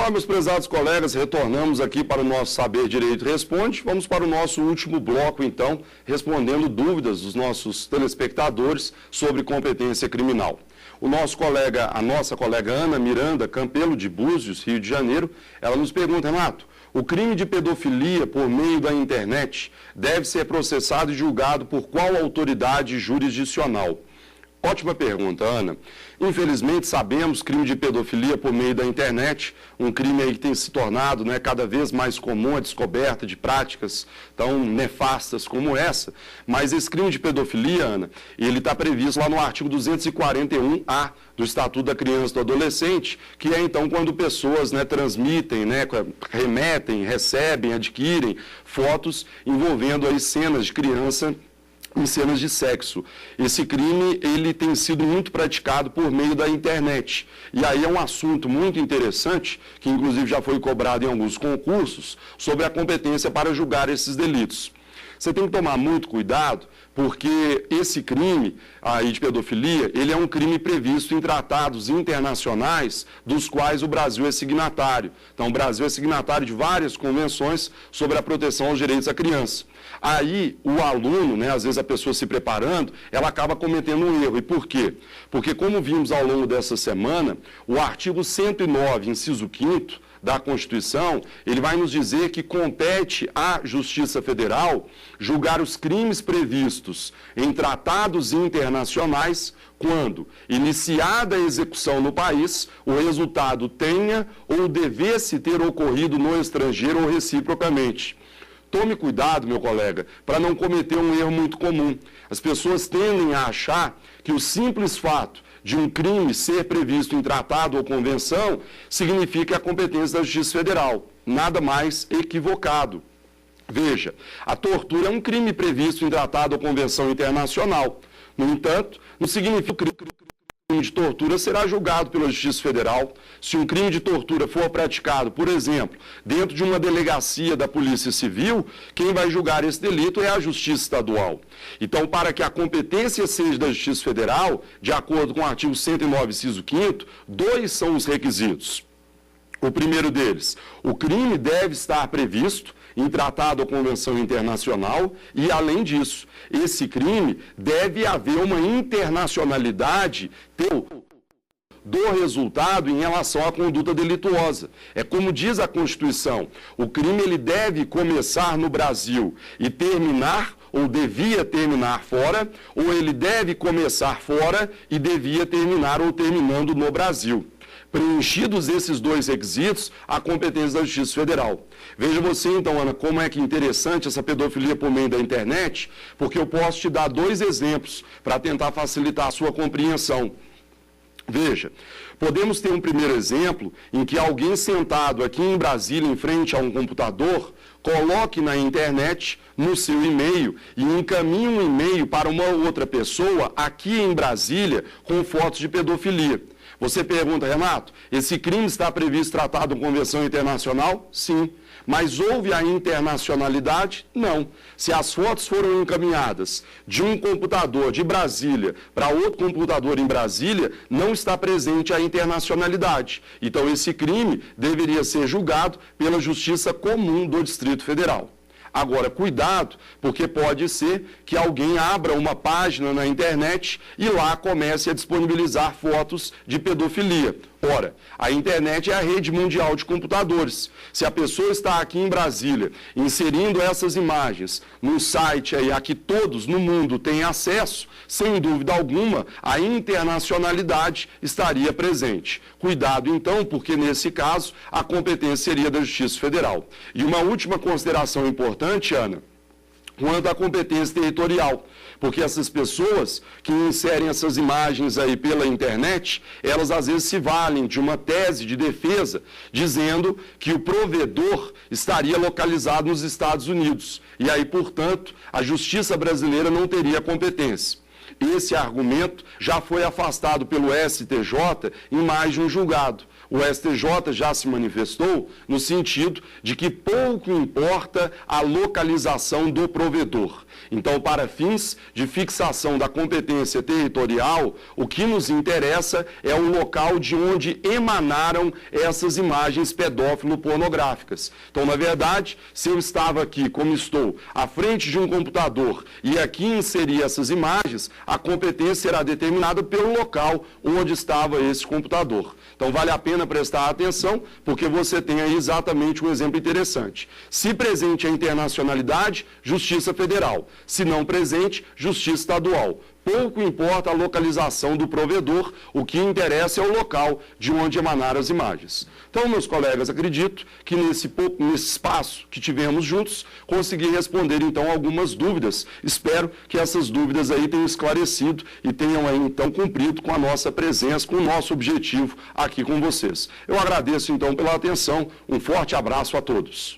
Olá, meus prezados colegas, retornamos aqui para o nosso Saber Direito Responde. Vamos para o nosso último bloco, então, respondendo dúvidas dos nossos telespectadores sobre competência criminal. A nossa colega Ana Miranda Campelo, de Búzios, Rio de Janeiro, ela nos pergunta, Renato, o crime de pedofilia por meio da internet deve ser processado e julgado por qual autoridade jurisdicional? Ótima pergunta, Ana. Infelizmente, sabemos crime de pedofilia por meio da internet, um crime aí que tem se tornado cada vez mais comum a descoberta de práticas tão nefastas como essa. Mas esse crime de pedofilia, Ana, ele está previsto lá no artigo 241-A do Estatuto da Criança e do Adolescente, que é então quando pessoas transmitem, remetem, recebem, adquirem fotos envolvendo aí cenas de criança em cenas de sexo. Esse crime, ele tem sido muito praticado por meio da internet. E aí é um assunto muito interessante, que inclusive já foi cobrado em alguns concursos, sobre a competência para julgar esses delitos. Você tem que tomar muito cuidado, porque esse crime aí de pedofilia, ele é um crime previsto em tratados internacionais dos quais o Brasil é signatário. Então, o Brasil é signatário de várias convenções sobre a proteção aos direitos da criança. Aí, o aluno, às vezes a pessoa se preparando, ela acaba cometendo um erro. E por quê? Porque, como vimos ao longo dessa semana, o artigo 109, inciso 5º, da Constituição, ele vai nos dizer que compete à Justiça Federal julgar os crimes previstos em tratados internacionais quando, iniciada a execução no país, o resultado tenha ou devesse ter ocorrido no estrangeiro ou reciprocamente. Tome cuidado, meu colega, para não cometer um erro muito comum. As pessoas tendem a achar que o simples fato de um crime ser previsto em tratado ou convenção significa a competência da Justiça Federal. Nada mais equivocado. Veja, a tortura é um crime previsto em tratado ou convenção internacional. No entanto, não significa que o crime de tortura será julgado pela Justiça Federal. Se um crime de tortura for praticado, por exemplo, dentro de uma delegacia da Polícia Civil, quem vai julgar esse delito é a Justiça Estadual. Então, para que a competência seja da Justiça Federal, de acordo com o artigo 109, inciso 5º, dois são os requisitos. O primeiro deles, o crime deve estar previsto em tratado ou convenção internacional e, além disso, esse crime deve haver uma internacionalidade do resultado em relação à conduta delituosa. É como diz a Constituição, o crime ele deve começar no Brasil e terminar ou devia terminar fora, ou ele deve começar fora e devia terminar ou terminando no Brasil. Preenchidos esses dois requisitos, a competência da Justiça Federal. Veja você, então, Ana, como é que interessante essa pedofilia por meio da internet, porque eu posso te dar dois exemplos para tentar facilitar a sua compreensão. Veja, podemos ter um primeiro exemplo em que alguém sentado aqui em Brasília, em frente a um computador, coloque na internet, no seu e-mail, e encaminhe um e-mail para uma outra pessoa aqui em Brasília com fotos de pedofilia. Você pergunta, Renato, esse crime está previsto tratado em convenção internacional? Sim. Mas houve a internacionalidade? Não. Se as fotos foram encaminhadas de um computador de Brasília para outro computador em Brasília, não está presente a internacionalidade. Então, esse crime deveria ser julgado pela Justiça Comum do Distrito Federal. Agora, cuidado, porque pode ser que alguém abra uma página na internet e lá comece a disponibilizar fotos de pedofilia. Ora, a internet é a rede mundial de computadores. Se a pessoa está aqui em Brasília inserindo essas imagens num site aí a que todos no mundo têm acesso, sem dúvida alguma, a internacionalidade estaria presente. Cuidado, então, porque nesse caso a competência seria da Justiça Federal. E uma última consideração importante, Ana, quanto à competência territorial, porque essas pessoas que inserem essas imagens aí pela internet, elas às vezes se valem de uma tese de defesa, dizendo que o provedor estaria localizado nos Estados Unidos, e aí, portanto, a justiça brasileira não teria competência. esse argumento já foi afastado pelo STJ em mais de um julgado. O STJ já se manifestou no sentido de que pouco importa a localização do provedor. Então, para fins de fixação da competência territorial, o que nos interessa é o local de onde emanaram essas imagens pedófilo-pornográficas. Então, na verdade, se eu estava aqui, como estou, à frente de um computador e aqui inseri essas imagens, a competência será determinada pelo local onde estava esse computador. Então, vale a pena prestar atenção, porque você tem aí exatamente um exemplo interessante. Se presente a internacionalidade, Justiça Federal. Se não presente, Justiça Estadual. Pouco importa a localização do provedor, o que interessa é o local de onde emanaram as imagens. Então, meus colegas, acredito que nesse espaço que tivemos juntos, consegui responder, então, algumas dúvidas. Espero que essas dúvidas aí tenham esclarecido e tenham aí, então, cumprido com a nossa presença, com o nosso objetivo aqui com vocês. Eu agradeço, então, pela atenção. Um forte abraço a todos.